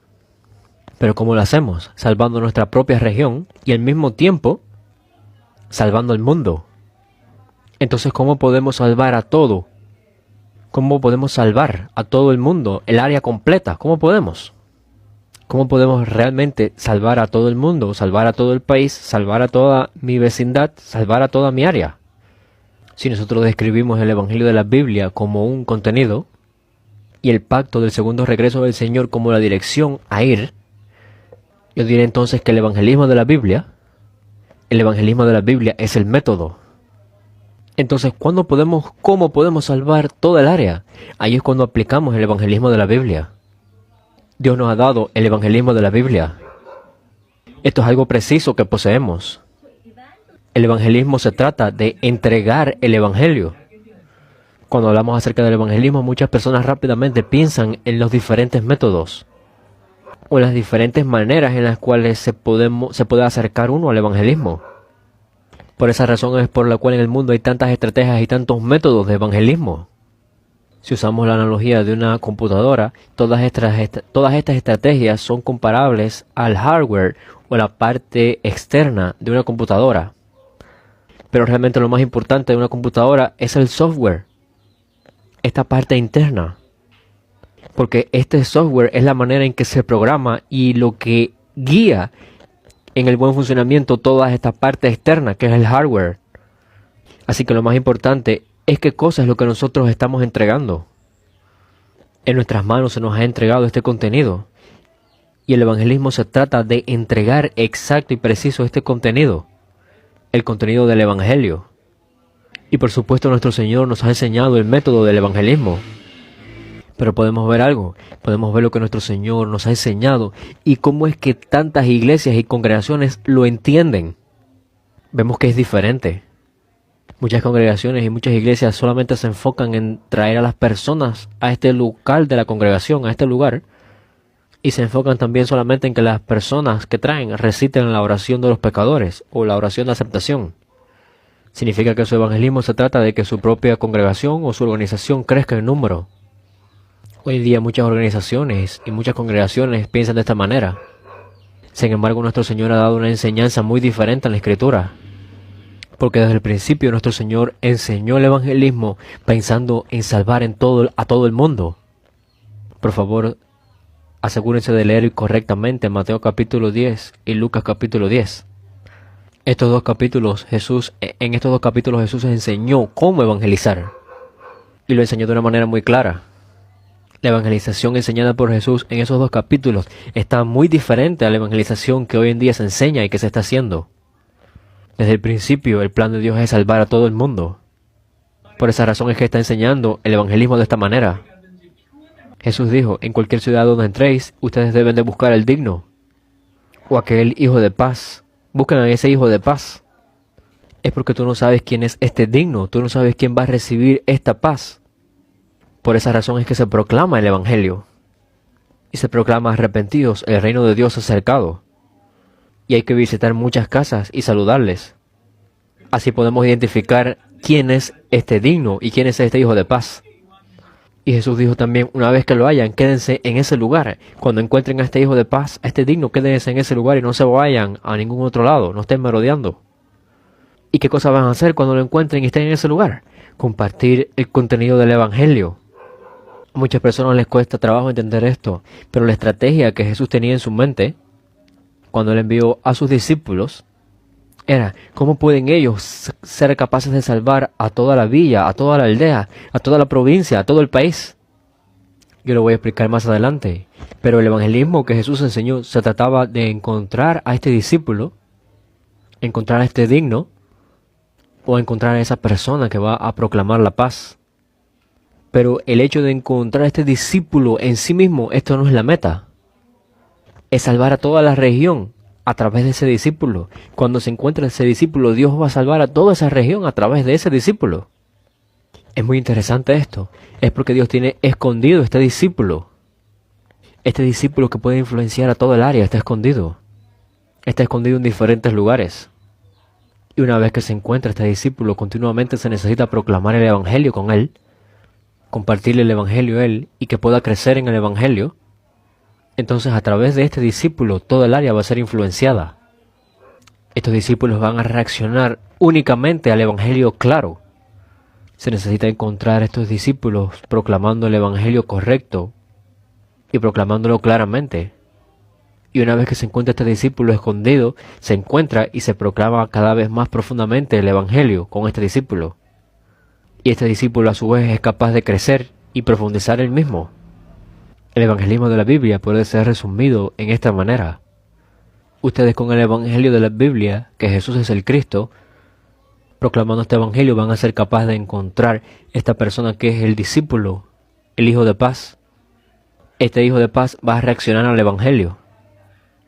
Pero ¿cómo lo hacemos? Salvando nuestra propia región y al mismo tiempo salvando el mundo. Entonces, ¿cómo podemos salvar a todo? ¿Cómo podemos salvar a todo el mundo, el área completa? ¿Cómo podemos? ¿Cómo podemos realmente salvar a todo el mundo, salvar a todo el país, salvar a toda mi vecindad, salvar a toda mi área? Si nosotros describimos el Evangelio de la Biblia como un contenido y el pacto del segundo regreso del Señor como la dirección a ir, yo diré entonces que el evangelismo de la Biblia es el método. Entonces, ¿cómo podemos salvar toda el área? Ahí es cuando aplicamos el evangelismo de la Biblia. Dios nos ha dado el evangelismo de la Biblia. Esto es algo preciso que poseemos. El evangelismo se trata de entregar el evangelio. Cuando hablamos acerca del evangelismo, muchas personas rápidamente piensan en los diferentes métodos o en las diferentes maneras en las cuales se puede acercar uno al evangelismo. Por esa razón es por la cual en el mundo hay tantas estrategias y tantos métodos de evangelismo. Si usamos la analogía de una computadora, todas estas estrategias son comparables al hardware o la parte externa de una computadora. Pero realmente lo más importante de una computadora es el software, esta parte interna. Porque este software es la manera en que se programa y lo que guía en el buen funcionamiento toda esta parte externa, que es el hardware. Así que lo más importante es qué cosa es lo que nosotros estamos entregando. En nuestras manos se nos ha entregado este contenido. Y el evangelismo se trata de entregar exacto y preciso este contenido. El contenido del evangelio. Y por supuesto nuestro Señor nos ha enseñado el método del evangelismo. Pero podemos ver algo, podemos ver lo que nuestro Señor nos ha enseñado y cómo es que tantas iglesias y congregaciones lo entienden. Vemos que es diferente. Muchas congregaciones y muchas iglesias solamente se enfocan en traer a las personas a este local de la congregación, a este lugar, y se enfocan también solamente en que las personas que traen reciten la oración de los pecadores o la oración de aceptación. Significa que su evangelismo se trata de que su propia congregación o su organización crezca en número. Hoy en día muchas organizaciones y muchas congregaciones piensan de esta manera. Sin embargo, nuestro Señor ha dado una enseñanza muy diferente en la Escritura. Porque desde el principio nuestro Señor enseñó el evangelismo pensando en salvar a todo el mundo. Por favor, asegúrense de leer correctamente Mateo capítulo 10 y Lucas capítulo 10. En estos dos capítulos Jesús enseñó cómo evangelizar. Y lo enseñó de una manera muy clara. La evangelización enseñada por Jesús en esos dos capítulos está muy diferente a la evangelización que hoy en día se enseña y que se está haciendo. Desde el principio, el plan de Dios es salvar a todo el mundo. Por esa razón es que está enseñando el evangelismo de esta manera. Jesús dijo, en cualquier ciudad donde entréis, ustedes deben de buscar al digno, o aquel hijo de paz. Busquen a ese hijo de paz. Es porque tú no sabes quién es este digno, tú no sabes quién va a recibir esta paz. Por esa razón es que se proclama el evangelio. Y se proclama arrepentidos, el reino de Dios ha acercado. Y hay que visitar muchas casas y saludarles. Así podemos identificar quién es este digno y quién es este hijo de paz. Y Jesús dijo también, una vez que lo hayan, quédense en ese lugar. Cuando encuentren a este hijo de paz, a este digno, quédense en ese lugar y no se vayan a ningún otro lado, no estén merodeando. ¿Y qué cosas van a hacer cuando lo encuentren y estén en ese lugar? Compartir el contenido del evangelio. A muchas personas les cuesta trabajo entender esto, pero la estrategia que Jesús tenía en su mente cuando Él envió a sus discípulos era cómo pueden ellos ser capaces de salvar a toda la villa, a toda la aldea, a toda la provincia, a todo el país. Yo lo voy a explicar más adelante, pero el evangelismo que Jesús enseñó se trataba de encontrar a este discípulo, encontrar a este digno, o encontrar a esa persona que va a proclamar la paz. Pero el hecho de encontrar a este discípulo en sí mismo, esto no es la meta. Es salvar a toda la región a través de ese discípulo. Cuando se encuentra ese discípulo, Dios va a salvar a toda esa región a través de ese discípulo. Es muy interesante esto. Es porque Dios tiene escondido este discípulo. Este discípulo que puede influenciar a todo el área está escondido. Está escondido en diferentes lugares. Y una vez que se encuentra este discípulo, continuamente se necesita proclamar el evangelio con él, compartirle el evangelio a él y que pueda crecer en el evangelio. Entonces, a través de este discípulo, toda el área va a ser influenciada. Estos discípulos van a reaccionar únicamente al evangelio claro. Se necesita encontrar a estos discípulos proclamando el evangelio correcto y proclamándolo claramente. Y una vez que se encuentra este discípulo escondido, se encuentra y se proclama cada vez más profundamente el evangelio con este discípulo. Y este discípulo a su vez es capaz de crecer y profundizar él mismo. El evangelismo de la Biblia puede ser resumido en esta manera. Ustedes con el evangelio de la Biblia, que Jesús es el Cristo, proclamando este evangelio van a ser capaces de encontrar esta persona que es el discípulo, el hijo de paz. Este hijo de paz va a reaccionar al evangelio.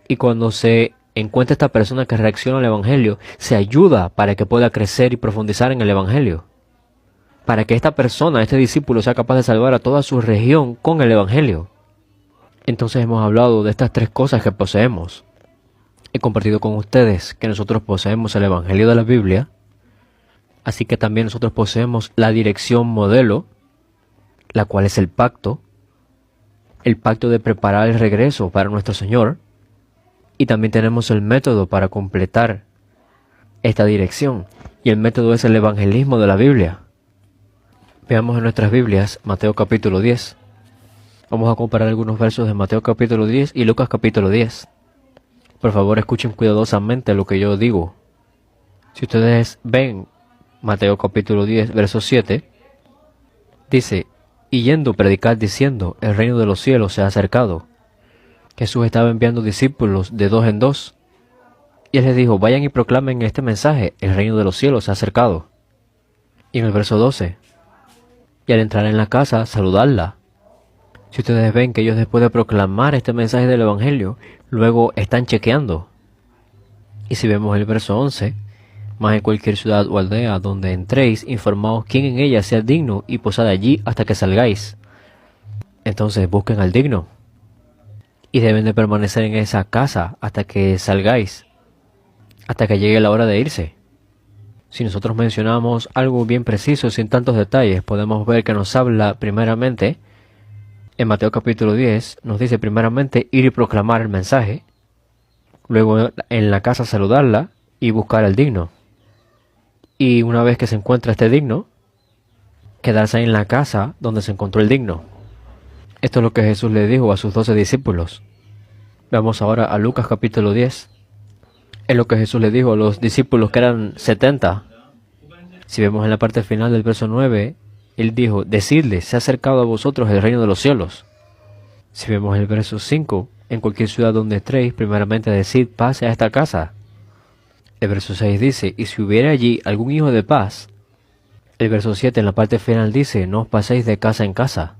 Y cuando se encuentra esta persona que reacciona al evangelio, se ayuda para que pueda crecer y profundizar en el evangelio. Para que esta persona, este discípulo, sea capaz de salvar a toda su región con el evangelio. Entonces hemos hablado de estas tres cosas que poseemos. He compartido con ustedes que nosotros poseemos el evangelio de la Biblia, así que también nosotros poseemos la dirección modelo, la cual es el pacto de preparar el regreso para nuestro Señor, y también tenemos el método para completar esta dirección, y el método es el evangelismo de la Biblia. Veamos en nuestras Biblias Mateo capítulo 10. Vamos a comparar algunos versos de Mateo capítulo 10 y Lucas capítulo 10. Por favor, escuchen cuidadosamente lo que yo digo. Si ustedes ven Mateo capítulo 10, verso 7, dice, y yendo predicad diciendo, el reino de los cielos se ha acercado. Jesús estaba enviando discípulos de dos en dos, y él les dijo, vayan y proclamen este mensaje, el reino de los cielos se ha acercado. Y en el verso 12, y al entrar en la casa, saludarla. Si ustedes ven que ellos después de proclamar este mensaje del evangelio, luego están chequeando. Y si vemos el verso 11, más en cualquier ciudad o aldea donde entréis, informaos quién en ella sea digno y posad allí hasta que salgáis. Entonces busquen al digno. Y deben de permanecer en esa casa hasta que salgáis, hasta que llegue la hora de irse. Si nosotros mencionamos algo bien preciso, sin tantos detalles, podemos ver que nos habla primeramente En Mateo capítulo 10 nos dice primeramente ir y proclamar el mensaje, luego en la casa saludarla y buscar al digno. Y una vez que se encuentra este digno, quedarse ahí en la casa donde se encontró el digno. Esto es lo que Jesús le dijo a sus 12 discípulos. Vamos ahora a Lucas capítulo 10. Es lo que Jesús le dijo a los discípulos que eran 70. Si vemos en la parte final del verso 9, Él dijo, decidle, se ha acercado a vosotros el reino de los cielos. Si vemos el verso 5, en cualquier ciudad donde entréis, primeramente decid, pase a esta casa. El verso 6 dice, y si hubiera allí algún hijo de paz. El verso 7 en la parte final dice, no os paséis de casa en casa.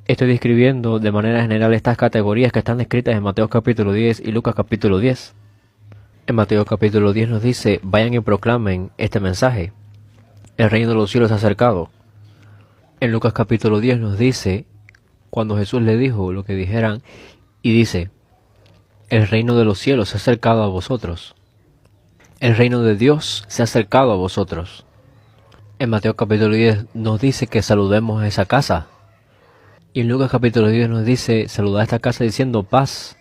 Estoy describiendo de manera general estas categorías que están descritas en Mateo capítulo 10 y Lucas capítulo 10. En Mateo capítulo 10 nos dice, vayan y proclamen este mensaje. El reino de los cielos se ha acercado. En Lucas capítulo 10 nos dice, cuando Jesús le dijo lo que dijeran, y dice, el reino de los cielos se ha acercado a vosotros. El reino de Dios se ha acercado a vosotros. En Mateo capítulo 10 nos dice que saludemos a esa casa. Y en Lucas capítulo 10 nos dice, saludar a esta casa diciendo paz.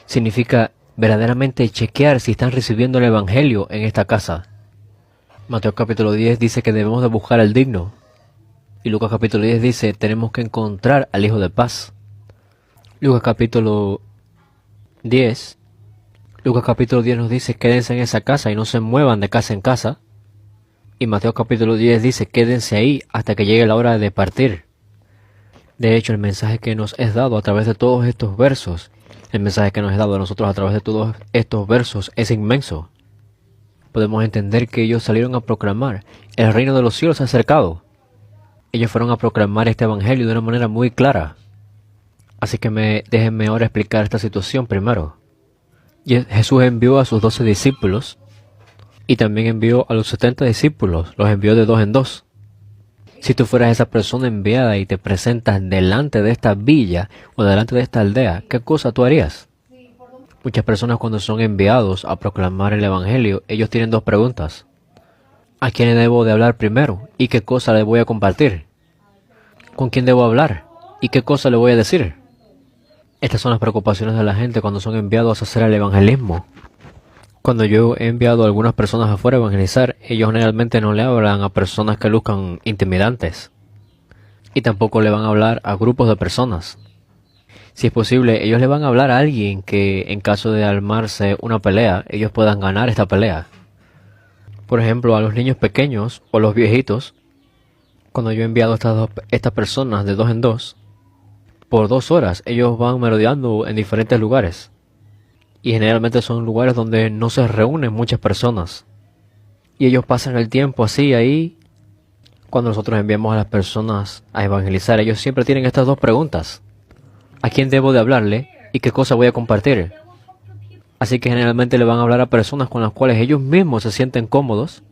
Significa verdaderamente chequear si están recibiendo el evangelio en esta casa. Mateo capítulo 10 dice que debemos de buscar al digno. Y Lucas capítulo 10 dice, tenemos que encontrar al hijo de paz. Lucas capítulo 10 nos dice, quédense en esa casa y no se muevan de casa en casa. Y Mateo capítulo 10 dice, quédense ahí hasta que llegue la hora de partir. De hecho, el mensaje que nos es dado a través de todos estos versos, el mensaje que nos es dado a nosotros a través de todos estos versos es inmenso. Podemos entender que ellos salieron a proclamar, el reino de los cielos se ha acercado. Ellos fueron a proclamar este evangelio de una manera muy clara. Así que déjenme ahora explicar esta situación primero. Jesús envió a sus 12 discípulos y también envió a los 70 discípulos, los envió de 2 en 2. Si tú fueras esa persona enviada y te presentas delante de esta villa o delante de esta aldea, ¿qué cosa tú harías? Muchas personas cuando son enviados a proclamar el evangelio, ellos tienen 2 preguntas. ¿A quién debo de hablar primero? ¿Y qué cosa le voy a compartir? ¿Con quién debo hablar? ¿Y qué cosa le voy a decir? Estas son las preocupaciones de la gente cuando son enviados a hacer el evangelismo. Cuando yo he enviado a algunas personas afuera a evangelizar, ellos generalmente no le hablan a personas que luzcan intimidantes. Y tampoco le van a hablar a grupos de personas. Si es posible, ellos le van a hablar a alguien que en caso de armarse una pelea, ellos puedan ganar esta pelea. Por ejemplo, a los niños pequeños o los viejitos, cuando yo he enviado a estas personas de 2 en 2, por 2 horas ellos van merodeando en diferentes lugares. Y generalmente son lugares donde no se reúnen muchas personas. Y ellos pasan el tiempo así ahí. Cuando nosotros enviamos a las personas a evangelizar, ellos siempre tienen estas 2 preguntas. ¿A quién debo de hablarle? ¿Y qué cosa voy a compartir? Así que generalmente le van a hablar a personas con las cuales ellos mismos se sienten cómodos.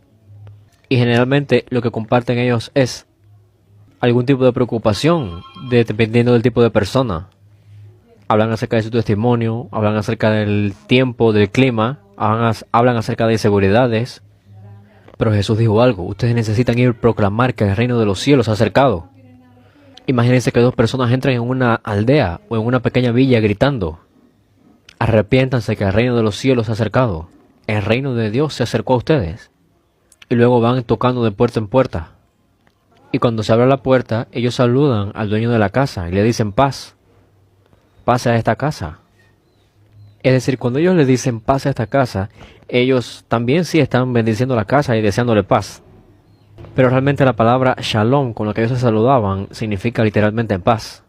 Y generalmente lo que comparten ellos es algún tipo de preocupación, dependiendo del tipo de persona. Hablan acerca de su testimonio, hablan acerca del tiempo, del clima, hablan acerca de inseguridades. Pero Jesús dijo algo, ustedes necesitan ir a proclamar que el reino de los cielos se ha acercado. Imagínense que 2 personas entran en una aldea o en una pequeña villa gritando, arrepiéntanse que el reino de los cielos se ha acercado. El reino de Dios se acercó a ustedes. Y luego van tocando de puerta en puerta. Y cuando se abre la puerta, ellos saludan al dueño de la casa y le dicen paz. Pase a esta casa. Es decir, cuando ellos le dicen pase a esta casa, ellos también sí están bendiciendo la casa y deseándole paz. Pero realmente la palabra shalom, con la que ellos se saludaban, significa literalmente paz.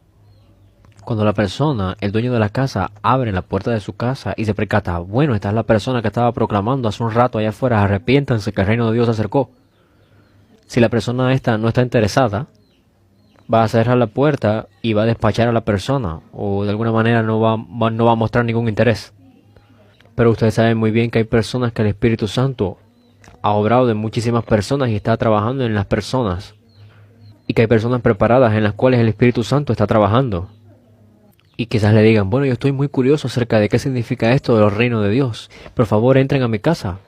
Cuando la persona, el dueño de la casa, abre la puerta de su casa y se percata, bueno, esta es la persona que estaba proclamando hace un rato allá afuera, arrepiéntanse que el reino de Dios se acercó. Si la persona esta no está interesada, va a cerrar la puerta y va a despachar a la persona, o de alguna manera no va a mostrar ningún interés. Pero ustedes saben muy bien que hay personas que el Espíritu Santo ha obrado de muchísimas personas y está trabajando en las personas. Y que hay personas preparadas en las cuales el Espíritu Santo está trabajando. Y quizás le digan, bueno, yo estoy muy curioso acerca de qué significa esto del reino de Dios. Por favor, entren a mi casa.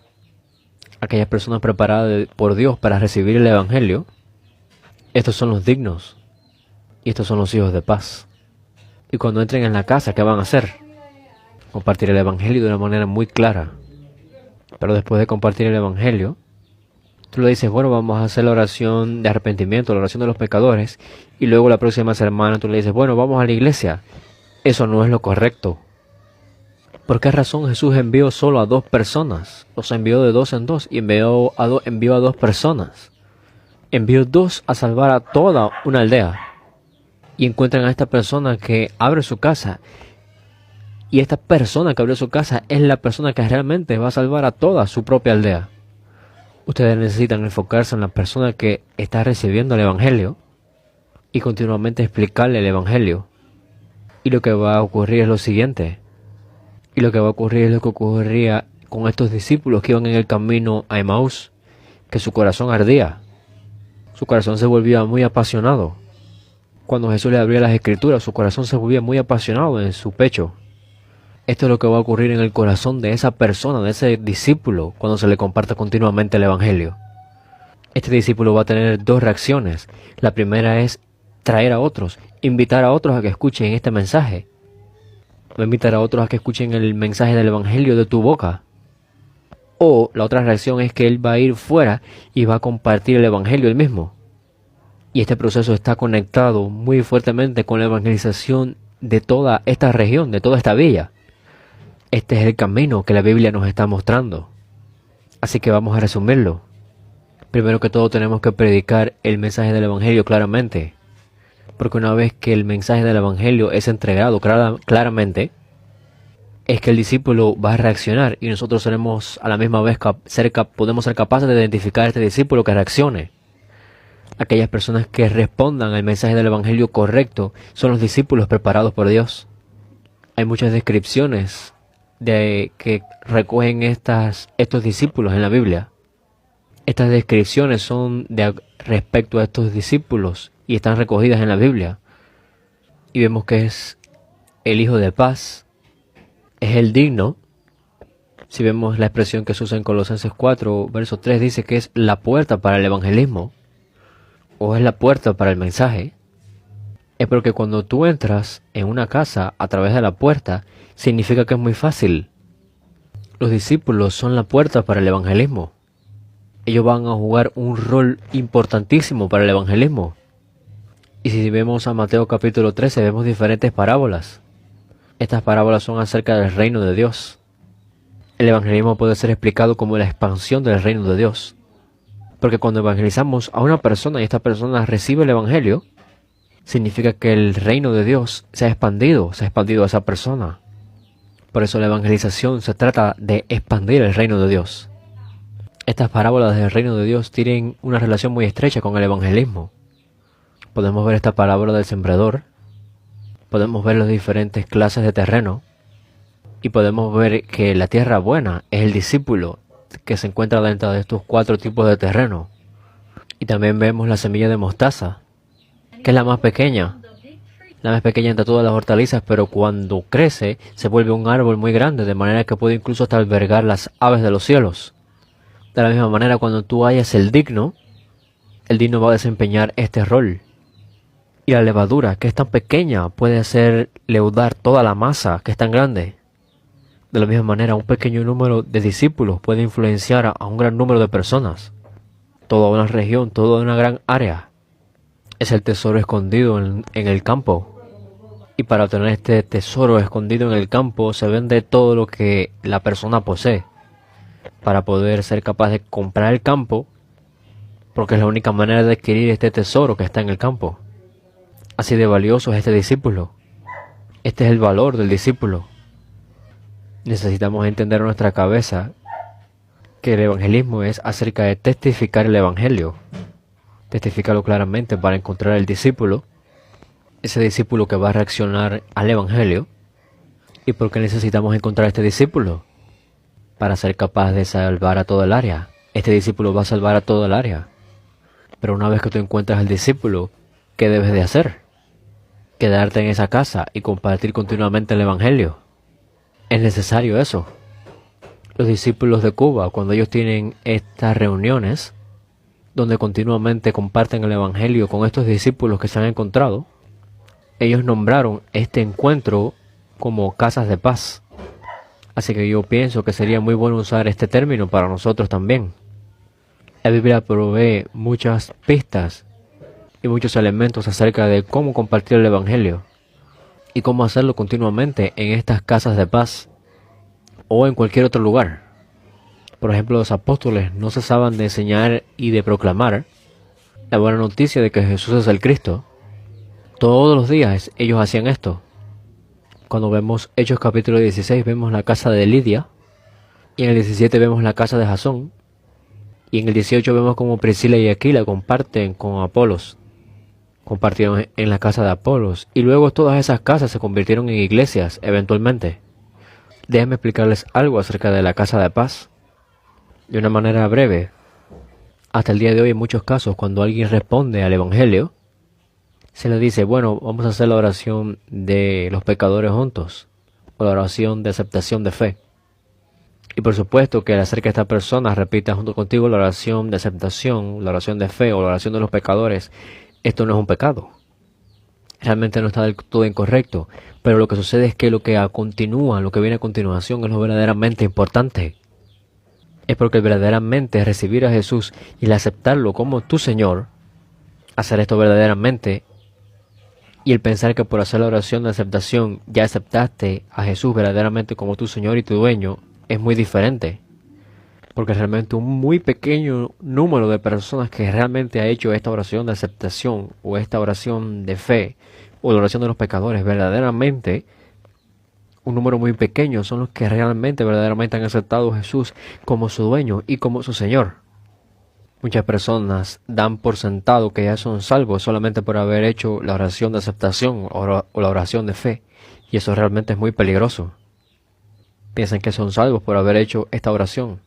Aquellas personas preparadas por Dios para recibir el Evangelio, estos son los dignos. Y estos son los hijos de paz. Y cuando entren en la casa, ¿qué van a hacer? Compartir el Evangelio de una manera muy clara. Pero después de compartir el Evangelio, tú le dices, bueno, vamos a hacer la oración de arrepentimiento, la oración de los pecadores, y luego la próxima semana tú le dices, bueno, vamos a la iglesia. Eso no es lo correcto. ¿Por qué razón Jesús envió solo a 2 personas? Los envió de 2 en 2 y envió a 2 personas. Envió 2 a salvar a toda una aldea. Y encuentran a esta persona que abre su casa. Y esta persona que abrió su casa es la persona que realmente va a salvar a toda su propia aldea. Ustedes necesitan enfocarse en la persona que está recibiendo el Evangelio y continuamente explicarle el Evangelio. Y lo que va a ocurrir es lo siguiente. Y lo que va a ocurrir es lo que ocurría con estos discípulos que iban en el camino a Emaús, que su corazón ardía. Su corazón se volvía muy apasionado. Cuando Jesús le abría las Escrituras, su corazón se volvía muy apasionado en su pecho. Esto es lo que va a ocurrir en el corazón de esa persona, de ese discípulo, cuando se le comparte continuamente el Evangelio. Este discípulo va a tener 2 reacciones. La primera es traer a otros, invitar a otros a que escuchen este mensaje. Va a invitar a otros a que escuchen el mensaje del Evangelio de tu boca. O la otra reacción es que él va a ir fuera y va a compartir el Evangelio él mismo. Y este proceso está conectado muy fuertemente con la evangelización de toda esta región, de toda esta villa. Este es el camino que la Biblia nos está mostrando. Así que vamos a resumirlo. Primero que todo tenemos que predicar el mensaje del Evangelio claramente. Porque una vez que el mensaje del Evangelio es entregado claramente, es que el discípulo va a reaccionar y nosotros seremos a la misma vez podemos ser capaces de identificar a este discípulo que reaccione. Aquellas personas que respondan al mensaje del Evangelio correcto son los discípulos preparados por Dios. Hay muchas descripciones que recogen estos discípulos en la Biblia. Estas descripciones son respecto a estos discípulos y están recogidas en la Biblia. Y vemos que es el Hijo de Paz, es el digno. Si vemos la expresión que se usa en Colosenses 4, verso 3, dice que es la puerta para el evangelismo, o es la puerta para el mensaje. Es porque cuando tú entras en una casa a través de la puerta, significa que es muy fácil. Los discípulos son la puerta para el evangelismo. Ellos van a jugar un rol importantísimo para el evangelismo. Y si vemos a Mateo capítulo 13, vemos diferentes parábolas. Estas parábolas son acerca del reino de Dios. El evangelismo puede ser explicado como la expansión del reino de Dios. Porque cuando evangelizamos a una persona y esta persona recibe el evangelio, significa que el reino de Dios se ha expandido a esa persona. Por eso la evangelización se trata de expandir el reino de Dios. Estas parábolas del reino de Dios tienen una relación muy estrecha con el evangelismo. Podemos ver esta parábola del sembrador, podemos ver las diferentes clases de terreno, y podemos ver que la tierra buena es el discípulo que se encuentra dentro de estos 4 tipos de terreno. Y también vemos la semilla de mostaza, que es la más pequeña entre todas las hortalizas, pero cuando crece se vuelve un árbol muy grande, de manera que puede incluso hasta albergar las aves de los cielos. De la misma manera, cuando tú hallas el digno va a desempeñar este rol. Y la levadura, que es tan pequeña, puede hacer leudar toda la masa, que es tan grande. De la misma manera, un pequeño número de discípulos puede influenciar a un gran número de personas. Toda una región, toda una gran área. Es el tesoro escondido en el campo. Y para obtener este tesoro escondido en el campo, se vende todo lo que la persona posee. Para poder ser capaz de comprar el campo, porque es la única manera de adquirir este tesoro que está en el campo. Así de valioso es este discípulo. Este es el valor del discípulo. Necesitamos entender en nuestra cabeza que el evangelismo es acerca de testificar el evangelio. Testificarlo claramente para encontrar el discípulo, ese discípulo que va a reaccionar al evangelio. ¿Y por qué necesitamos encontrar a este discípulo? Para ser capaz de salvar a todo el área. Este discípulo va a salvar a todo el área. Pero una vez que tú encuentras al discípulo, ¿qué debes de hacer? Quedarte en esa casa y compartir continuamente el evangelio. Es necesario eso. Los discípulos de Cuba, cuando ellos tienen estas reuniones, donde continuamente comparten el evangelio con estos discípulos que se han encontrado, ellos nombraron este encuentro como casas de paz. Así que yo pienso que sería muy bueno usar este término para nosotros también. La Biblia provee muchas pistas y muchos elementos acerca de cómo compartir el Evangelio y cómo hacerlo continuamente en estas casas de paz o en cualquier otro lugar. Por ejemplo, los apóstoles no cesaban de enseñar y de proclamar la buena noticia de que Jesús es el Cristo. Todos los días ellos hacían esto. Cuando vemos Hechos capítulo 16 vemos la casa de Lidia, y en el 17 vemos la casa de Jasón, y en el 18 vemos como Priscila y Aquila comparten con Apolos. Compartieron en la casa de Apolos, y luego todas esas casas se convirtieron en iglesias eventualmente. Déjenme explicarles algo acerca de la casa de paz. De una manera breve, hasta el día de hoy en muchos casos cuando alguien responde al Evangelio, se le dice, bueno, vamos a hacer la oración de los pecadores juntos, o la oración de aceptación de fe. Y por supuesto que al hacer que esta persona repita junto contigo la oración de aceptación, la oración de fe o la oración de los pecadores, esto no es un pecado. Realmente no está del todo incorrecto, pero lo que sucede es que lo que viene a continuación es lo verdaderamente importante. Es porque verdaderamente recibir a Jesús y el aceptarlo como tu Señor, hacer esto verdaderamente, y el pensar que por hacer la oración de aceptación ya aceptaste a Jesús verdaderamente como tu Señor y tu dueño, es muy diferente. Porque realmente un muy pequeño número de personas que realmente ha hecho esta oración de aceptación o esta oración de fe o la oración de los pecadores, verdaderamente un número muy pequeño son los que verdaderamente han aceptado a Jesús como su dueño y como su Señor. Muchas personas dan por sentado que ya son salvos solamente por haber hecho la oración de aceptación o la oración de fe, y eso realmente es muy peligroso. Piensan que son salvos por haber hecho esta oración,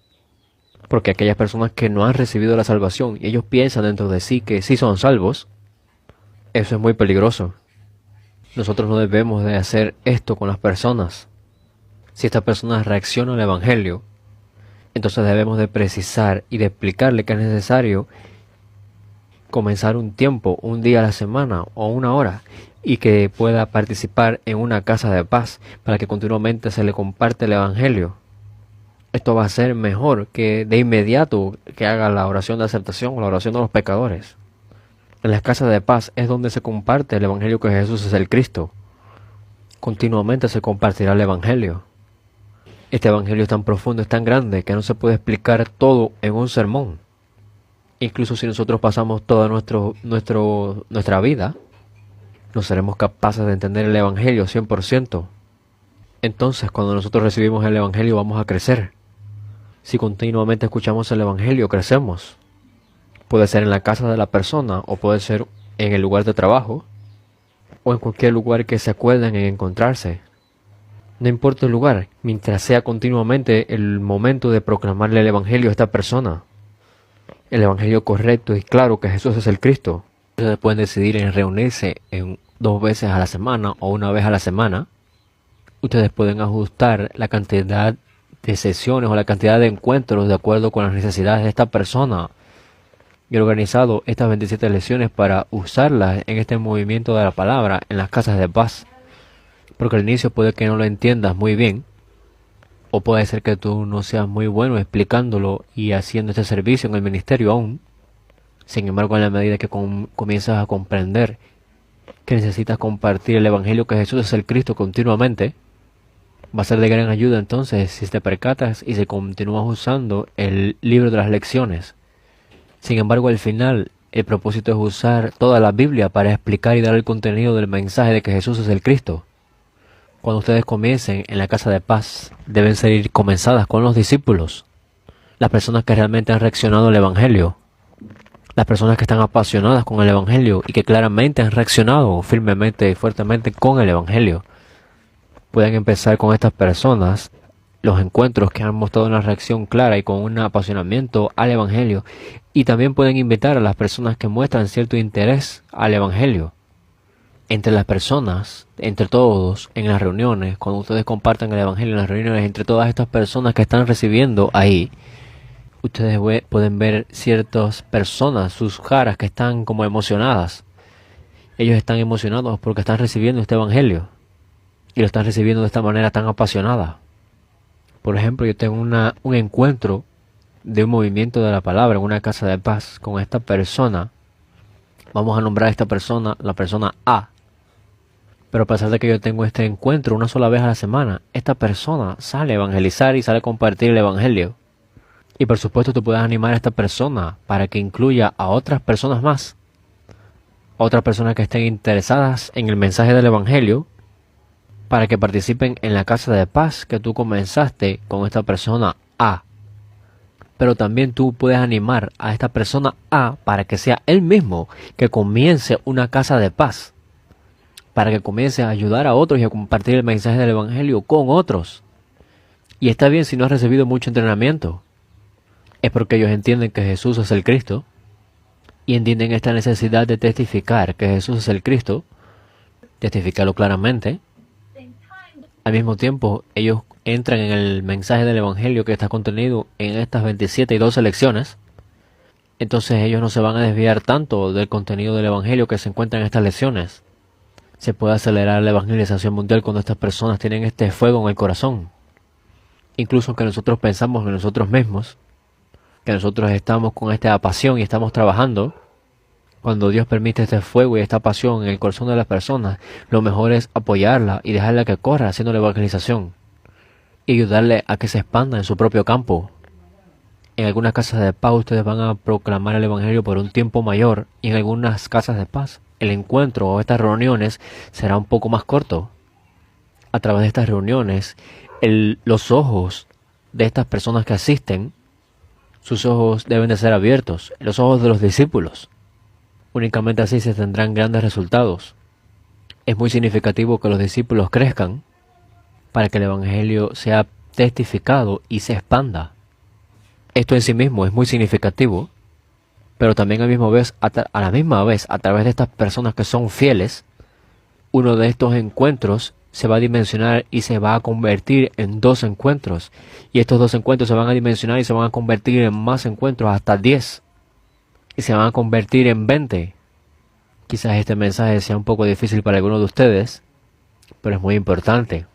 porque aquellas personas que no han recibido la salvación y ellos piensan dentro de sí que sí son salvos, eso es muy peligroso. Nosotros no debemos de hacer esto con las personas. Si estas personas reaccionan al Evangelio, entonces debemos de precisar y de explicarle que es necesario comenzar un tiempo, un día a la semana o una hora, y que pueda participar en una casa de paz para que continuamente se le comparte el Evangelio. Esto va a ser mejor que de inmediato que haga la oración de aceptación o la oración de los pecadores. En las casas de paz es donde se comparte el Evangelio que Jesús es el Cristo. Continuamente se compartirá el Evangelio. Este Evangelio es tan profundo, es tan grande, que no se puede explicar todo en un sermón. Incluso si nosotros pasamos toda nuestra vida, no seremos capaces de entender el Evangelio 100%. Entonces, cuando nosotros recibimos el Evangelio, vamos a crecer. Si continuamente escuchamos el Evangelio, crecemos. Puede ser en la casa de la persona, o puede ser en el lugar de trabajo, o en cualquier lugar que se acuerden en encontrarse. No importa el lugar, mientras sea continuamente el momento de proclamarle el Evangelio a esta persona. El Evangelio correcto y claro que Jesús es el Cristo. Ustedes pueden decidir en reunirse 2 veces a la semana o 1 vez a la semana. Ustedes pueden ajustar la cantidad de sesiones o la cantidad de encuentros de acuerdo con las necesidades de esta persona. Yo he organizado estas 27 lecciones para usarlas en este movimiento de la palabra en las casas de paz. Porque al inicio puede que no lo entiendas muy bien, o puede ser que tú no seas muy bueno explicándolo y haciendo este servicio en el ministerio aún. Sin embargo, en la medida que comienzas a comprender que necesitas compartir el Evangelio que Jesús es el Cristo continuamente, va a ser de gran ayuda entonces si te percatas y si continúas usando el libro de las lecciones. Sin embargo, al final, el propósito es usar toda la Biblia para explicar y dar el contenido del mensaje de que Jesús es el Cristo. Cuando ustedes comiencen en la casa de paz, deben ser comenzadas con los discípulos, las personas que realmente han reaccionado al Evangelio, las personas que están apasionadas con el Evangelio y que claramente han reaccionado firmemente y fuertemente con el Evangelio. Pueden empezar con estas personas los encuentros que han mostrado una reacción clara y con un apasionamiento al Evangelio, y también pueden invitar a las personas que muestran cierto interés al Evangelio. Entre las personas, entre todos, en las reuniones, cuando ustedes compartan el Evangelio en las reuniones, entre todas estas personas que están recibiendo ahí, ustedes pueden ver ciertas personas, sus caras que están como emocionadas. Ellos están emocionados porque están recibiendo este evangelio y lo están recibiendo de esta manera tan apasionada. Por ejemplo, yo tengo un encuentro de un movimiento de la palabra en una casa de paz con esta persona. Vamos a nombrar a esta persona la persona A. Pero a pesar de que yo tengo este encuentro una sola vez a la semana, esta persona sale a evangelizar y sale a compartir el evangelio. Y por supuesto tú puedes animar a esta persona para que incluya a otras personas más. Otras personas que estén interesadas en el mensaje del evangelio, para que participen en la casa de paz que tú comenzaste con esta persona A. Pero también tú puedes animar a esta persona A para que sea él mismo que comience una casa de paz, para que comience a ayudar a otros y a compartir el mensaje del evangelio con otros. Y está bien si no has recibido mucho entrenamiento. Es porque ellos entienden que Jesús es el Cristo y entienden esta necesidad de testificar que Jesús es el Cristo, testificarlo claramente. Al mismo tiempo, ellos entran en el mensaje del evangelio que está contenido en estas 27 y 12 lecciones. Entonces ellos no se van a desviar tanto del contenido del evangelio que se encuentra en estas lecciones. Se puede acelerar la evangelización mundial cuando estas personas tienen este fuego en el corazón. Incluso aunque nosotros pensamos en nosotros mismos, que nosotros estamos con esta pasión y estamos trabajando, cuando Dios permite este fuego y esta pasión en el corazón de las personas, lo mejor es apoyarla y dejarla que corra haciendo la evangelización y ayudarle a que se expanda en su propio campo. En algunas casas de paz ustedes van a proclamar el evangelio por un tiempo mayor, y en algunas casas de paz el encuentro o estas reuniones será un poco más corto. A través de estas reuniones, los ojos de estas personas que asisten, sus ojos deben de ser abiertos, los ojos de los discípulos. Únicamente así se tendrán grandes resultados. Es muy significativo que los discípulos crezcan para que el evangelio sea testificado y se expanda. Esto en sí mismo es muy significativo, pero también a la misma vez, a través de estas personas que son fieles, uno de estos encuentros se va a dimensionar y se va a convertir en 2 encuentros. Y estos 2 encuentros se van a dimensionar y se van a convertir en más encuentros, hasta 10. Y se van a convertir en 20. Quizás este mensaje sea un poco difícil para algunos de ustedes, pero es muy importante.